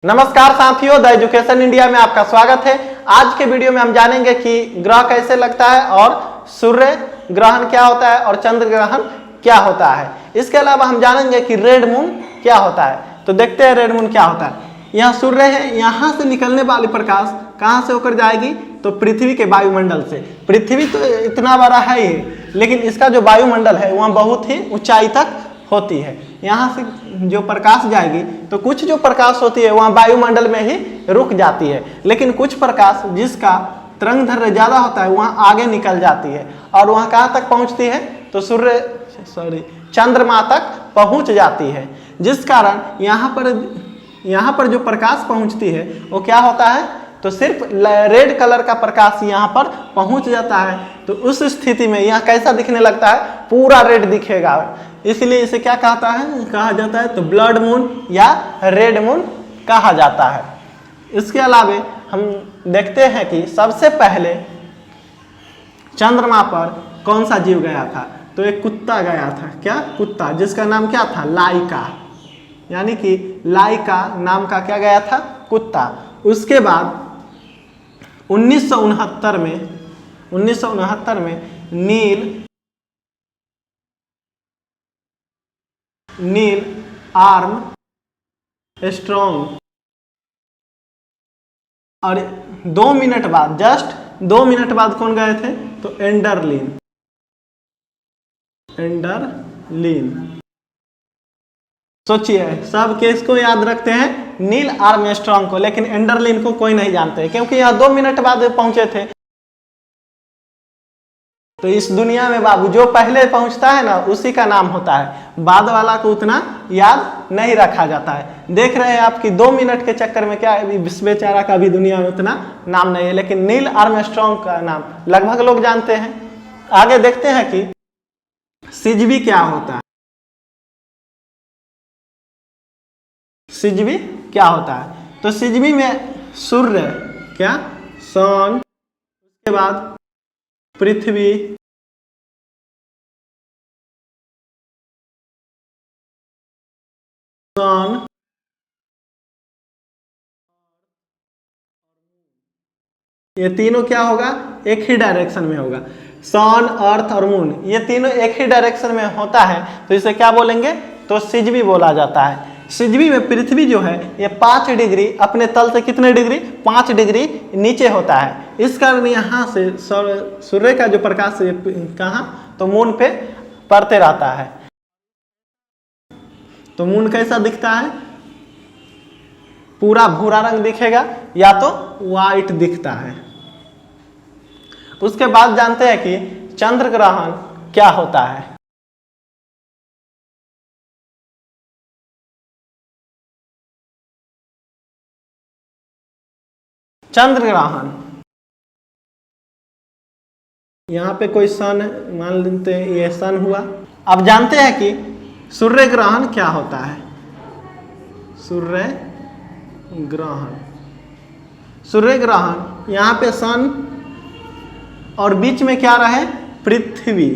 नमस्कार साथियों, the education India में आपका स्वागत है। आज के वीडियो में हम जानेंगे कि ग्रह कैसे लगता है और सूर्य ग्रहण क्या होता है और चंद्र ग्रहण क्या होता है। इसके अलावा हम जानेंगे कि रेड मून क्या होता है। तो देखते हैं रेड मून क्या होता है। यहाँ सूर्य है, यहाँ से निकलने वाली प्रकाश कहाँ से होकर जाएगी? तो पृथ्वी के वायुमंडल से। पृथ्वी तो इतना बड़ा है ही, लेकिन इसका जो वायुमंडल है वहाँ बहुत ही ऊंचाई तक होती है। यहाँ से जो प्रकाश जाएगी तो कुछ जो प्रकाश होती है वहाँ वायुमंडल में ही रुक जाती है, लेकिन कुछ प्रकाश जिसका तरंग दैर्घ्य ज़्यादा होता है वहाँ आगे निकल जाती है और वहाँ कहाँ तक पहुँचती है? तो चंद्रमा तक पहुँच जाती है। जिस कारण यहाँ पर जो प्रकाश पहुँचती है वो क्या होता है? तो सिर्फ रेड कलर का प्रकाश यहाँ पर पहुँच जाता है। तो उस स्थिति में यहाँ कैसा दिखने लगता है? पूरा रेड दिखेगा। इसलिए इसे क्या कहा जाता है? तो ब्लड मून या रेड मून कहा जाता है। इसके अलावा हम देखते हैं कि सबसे पहले चंद्रमा पर कौन सा जीव गया था? तो एक कुत्ता गया था। क्या? कुत्ता, जिसका नाम क्या था? लाइका। यानी कि लाइका नाम का क्या गया था? कुत्ता। उसके बाद 1969 में नील आर्मस्ट्रॉन्ग और 2 मिनट बाद, जस्ट 2 मिनट बाद कौन गए थे? तो एंडरलिन। सोचिए, सब किसको याद रखते हैं? नील आर्मस्ट्रॉन्ग को, लेकिन एंडरलिन को कोई नहीं जानते क्योंकि यहाँ 2 मिनट बाद पहुंचे थे। तो इस दुनिया में बाबू जो पहले पहुंचता है ना उसी का नाम होता है, बाद वाला को उतना याद नहीं रखा जाता है। देख रहे हैं आप कि 2 मिनट के चक्कर में क्या बेचारा का भी दुनिया में उतना नाम नहीं है, लेकिन नील आर्मस्ट्रॉन्ग का नाम लगभग लोग जानते हैं। आगे देखते हैं कि सिजवी क्या होता है। सिजवी क्या होता है? तो सिजवी में सूर्य, क्या? सन, उसके बाद पृथ्वी, सन, ये तीनों क्या होगा? एक ही डायरेक्शन में होगा। सन, अर्थ और मून ये तीनों एक ही डायरेक्शन में होता है, तो इसे क्या बोलेंगे? तो सिजवी बोला जाता है। सिजवी में पृथ्वी जो है ये 5 डिग्री अपने तल से कितने डिग्री? 5 डिग्री नीचे होता है। इस कारण यहाँ से सूर्य का जो प्रकाश कहाँ? तो मून पे पड़ते रहता है। तो मून कैसा दिखता है? पूरा भूरा रंग दिखेगा या तो व्हाइट दिखता है। उसके बाद जानते हैं कि चंद्र ग्रहण क्या होता है। चंद्र ग्रहण, यहाँ पे कोई सन मान लेते हैं, ये सन हुआ। अब जानते हैं कि सूर्य ग्रहण क्या होता है। सूर्य ग्रहण यहाँ पे सन और बीच में क्या रहे? पृथ्वी।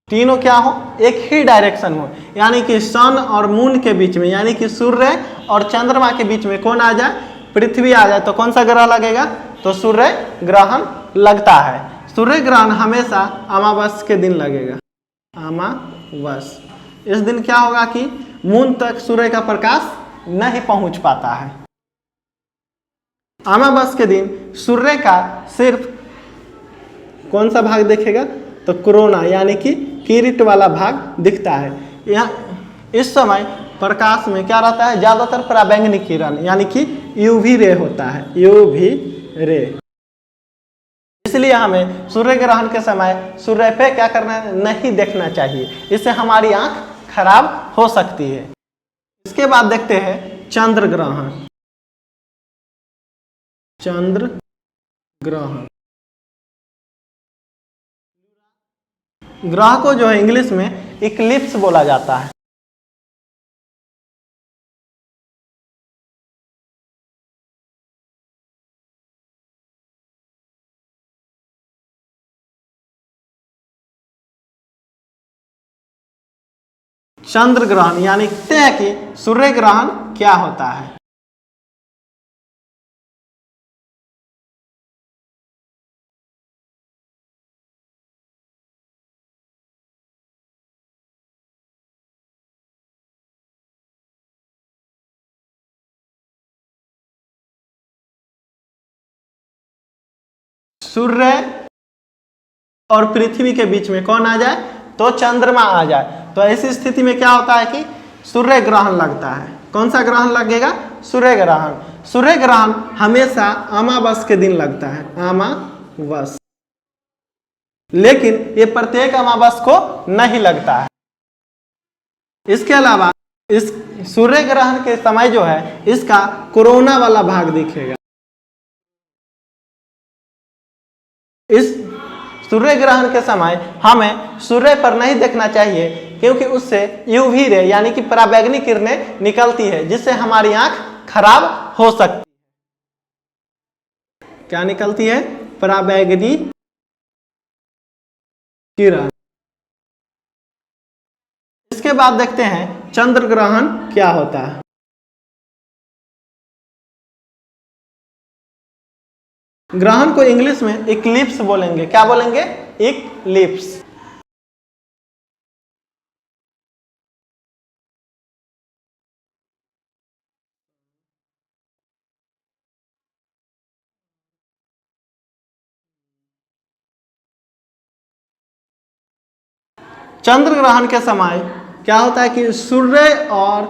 तीनों क्या हो? एक ही डायरेक्शन हो, यानी कि सन और मून के बीच में, यानी कि सूर्य और चंद्रमा के बीच में कौन आ जाए? पृथ्वी आ जाए। तो कौन सा ग्रह लगेगा? तो सूर्य ग्रहण लगता है। सूर्य ग्रहण हमेशा अमावस के दिन लगेगा। अमावस, इस दिन क्या होगा कि मून तक सूर्य का प्रकाश नहीं पहुंच पाता है। अमावस के दिन सूर्य का सिर्फ कौन सा भाग दिखेगा? तो कोरोना, यानी कि किरीट वाला भाग दिखता है। यहाँ इस समय प्रकाश में क्या रहता है? ज्यादातर पराबैंगनी किरण, यानी कि यूवी रे होता है। UV ray. इसलिए हमें सूर्य ग्रहण के समय सूर्य पे क्या करना है? नहीं देखना चाहिए, इससे हमारी आंख खराब हो सकती है। इसके बाद देखते हैं चंद्र ग्रहण। चंद्र ग्रहण, ग्रह को जो है इंग्लिश में इक्लिप्स बोला जाता है। चंद्र ग्रहण, यानी देखते हैं कि सूर्य ग्रहण क्या होता है। सूर्य और पृथ्वी के बीच में कौन आ जाए, तो चंद्रमा आ जाए। तो ऐसी स्थिति में क्या होता है कि सूर्य ग्रहण लगता है। कौन सा ग्रहण लगेगा, सूर्य ग्रहण। सूर्य ग्रहण हमेशा अमावस के दिन लगता है, अमावस, लेकिन ये प्रत्येक अमावस को नहीं लगता है। इसके अलावा इस सूर्य ग्रहण के समय जो है इसका कोरोना वाला भाग दिखेगा। इस सूर्य ग्रहण के समय हमें सूर्य पर नहीं देखना चाहिए, क्योंकि उससे यूवी रे यानी कि पराबैंगनी किरणें निकलती है, जिससे हमारी आंख खराब हो सकती है। क्या निकलती है, पराबैंगनी किरण। इसके बाद देखते हैं चंद्र ग्रहण क्या होता है। ग्रहण को इंग्लिश में इक्लिप्स बोलेंगे। क्या बोलेंगे, इक्लिप्स। चंद्र ग्रहण के समय क्या होता है कि सूर्य और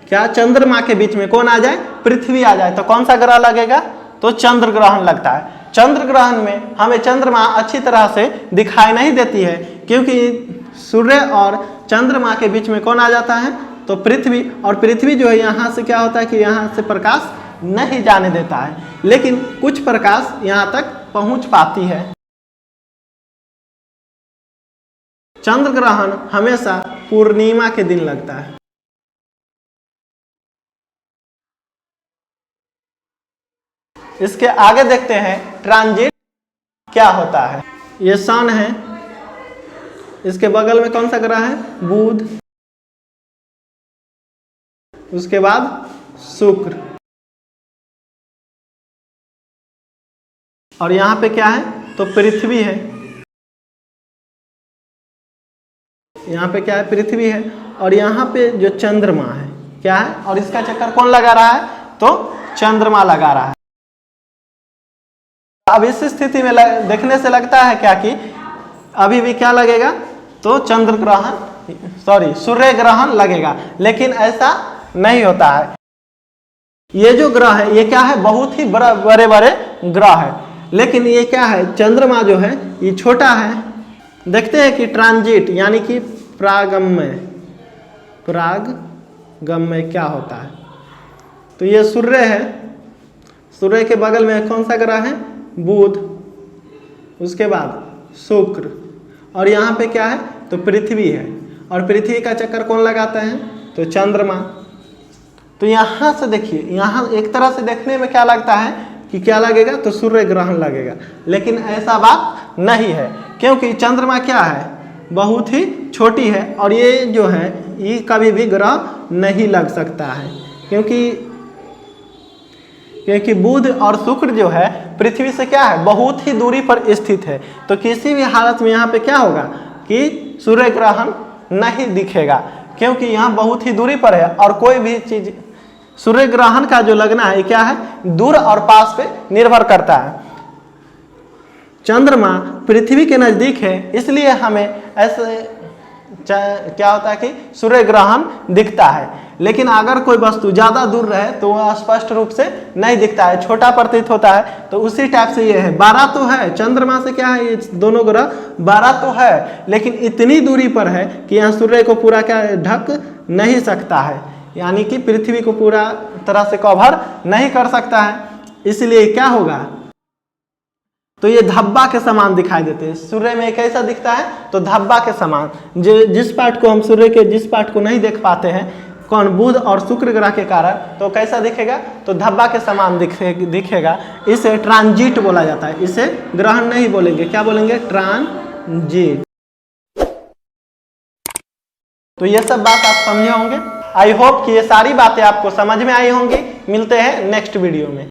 क्या चंद्रमा के बीच में कौन आ जाए, पृथ्वी आ जाए। तो कौन सा ग्रह लगेगा, तो चंद्र ग्रहण लगता है। चंद्र ग्रहण में हमें चंद्रमा अच्छी तरह से दिखाई नहीं देती है, क्योंकि सूर्य और चंद्रमा के बीच में कौन आ जाता है, तो पृथ्वी। और पृथ्वी जो है यहाँ से क्या होता है कि यहाँ से प्रकाश नहीं जाने देता है, लेकिन कुछ प्रकाश यहाँ तक पहुँच पाती है। चंद्र ग्रहण हमेशा पूर्णिमा के दिन लगता है। इसके आगे देखते हैं ट्रांजिट क्या होता है। ये सन है, इसके बगल में कौन सा ग्रह है, बुध, उसके बाद शुक्र, और यहाँ पे क्या है, तो पृथ्वी है। यहाँ पे क्या है, पृथ्वी है, और यहाँ पे जो चंद्रमा है क्या है, और इसका चक्कर कौन लगा रहा है, तो चंद्रमा लगा रहा है। अब इस स्थिति में देखने से लगता है क्या कि अभी भी क्या लगेगा, तो चंद्र ग्रहण सूर्य ग्रहण लगेगा, लेकिन ऐसा नहीं होता है। ये जो ग्रह है ये क्या है, बहुत ही बड़े बड़े ग्रह है, लेकिन ये क्या है, चंद्रमा जो है ये छोटा है। देखते हैं कि ट्रांजिट यानी कि प्रागम्य क्या होता है। तो ये सूर्य है, सूर्य के बगल में कौन सा ग्रह है, बुध, उसके बाद शुक्र, और यहाँ पे क्या है, तो पृथ्वी है, और पृथ्वी का चक्कर कौन लगाता है, तो चंद्रमा। तो यहाँ से देखिए, यहाँ एक तरह से देखने में क्या लगता है कि क्या लगेगा, तो सूर्य ग्रहण लगेगा, लेकिन ऐसा बात नहीं है, क्योंकि चंद्रमा क्या है, बहुत ही छोटी है, और ये जो है ये कभी भी ग्रह नहीं लग सकता है, क्योंकि बुध और शुक्र जो है पृथ्वी से क्या है, बहुत ही दूरी पर स्थित है। तो किसी भी हालत में यहाँ पे क्या होगा कि सूर्य ग्रहण नहीं दिखेगा, क्योंकि यहाँ बहुत ही दूरी पर है, और कोई भी चीज सूर्य ग्रहण का जो लगना है क्या है, दूर और पास पे निर्भर करता है। चंद्रमा पृथ्वी के नजदीक है, इसलिए हमें ऐसे क्या होता है कि सूर्य ग्रहण दिखता है, लेकिन अगर कोई वस्तु ज्यादा दूर रहे तो वह स्पष्ट रूप से नहीं दिखता है, छोटा प्रतीत होता है। तो उसी टाइप से ये है, 12 तो है चंद्रमा से, क्या है, ये दोनों ग्रह 12 तो है, लेकिन इतनी दूरी पर है कि यहाँ सूर्य को पूरा क्या ढक नहीं सकता है, यानी कि पृथ्वी को पूरा तरह से कवर नहीं कर सकता है। इसलिए क्या होगा, तो ये धब्बा के समान दिखाई देते हैं। सूर्य में कैसा दिखता है, तो धब्बा के समान। जिस पार्ट को हम सूर्य के जिस पार्ट को नहीं देख पाते हैं, कौन, बुध और शुक्र ग्रह के कारण, तो कैसा दिखेगा, तो धब्बा के समान दिखेगा। इसे ट्रांजिट बोला जाता है, इसे ग्रहण नहीं बोलेंगे, क्या बोलेंगे, ट्रांजिट। तो ये सब बात आप समझे होंगे। आई होप कि ये सारी बातें आपको समझ में आई होंगी। मिलते हैं नेक्स्ट वीडियो में।